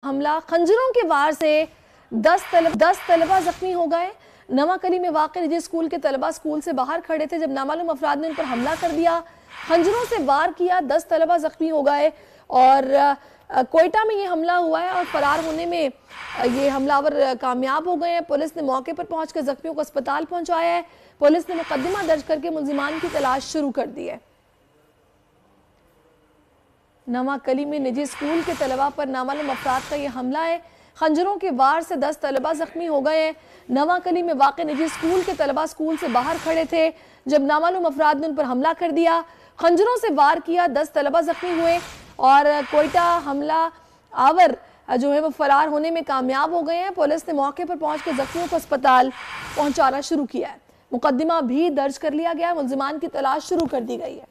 حملہ خنجروں کے وار سے 10 طلبہ زخمی ہو گئے۔ نواکلی میں واقع نجی اسکول کے طلبہ اسکول سے باہر کھڑے تھے جب نامعلوم افراد نے ان پر حملہ کر دیا، خنجروں سے وار کیا، 10 طلبہ زخمی ہو گئے اور کوئٹہ میں یہ حملہ ہوا ہے اور فرار ہونے میں یہ حملہ آور کامیاب ہو گئے ہیں۔ پولیس نے موقع پر پہنچ کر زخمیوں کو اسپتال پہنچایا ہے۔ پولیس نے مقدمہ درج کر کے ملزمان کی تلاش شروع کر دی ہے۔ نواکلی میں نجی اسکول کے طلبہ پر نامعلوم افراد کا یہ حملہ ہے۔ خنجروں کے وار سے 10 طلبہ زخمی ہو گئے ہیں۔ نواکلی میں واقع نجی اسکول کے طلبہ اسکول سے باہر کھڑے تھے جب نامعلوم افراد نے ان پر حملہ کر دیا، خنجروں سے وار کیا، 10 طلبہ زخمی ہوئے اور کوئٹہ حملہ آور جو ہے وہ فرار ہونے میں کامیاب ہو گئے ہیں۔ پولیس نے موقع پر پہنچ کر زخمیوں کو اسپتال پہنچانا شروع کیا ہے۔ مقدمہ بھی درج کر لیا گیا ہے، ملزمان کی تلاش شروع کر دی گئی ہے۔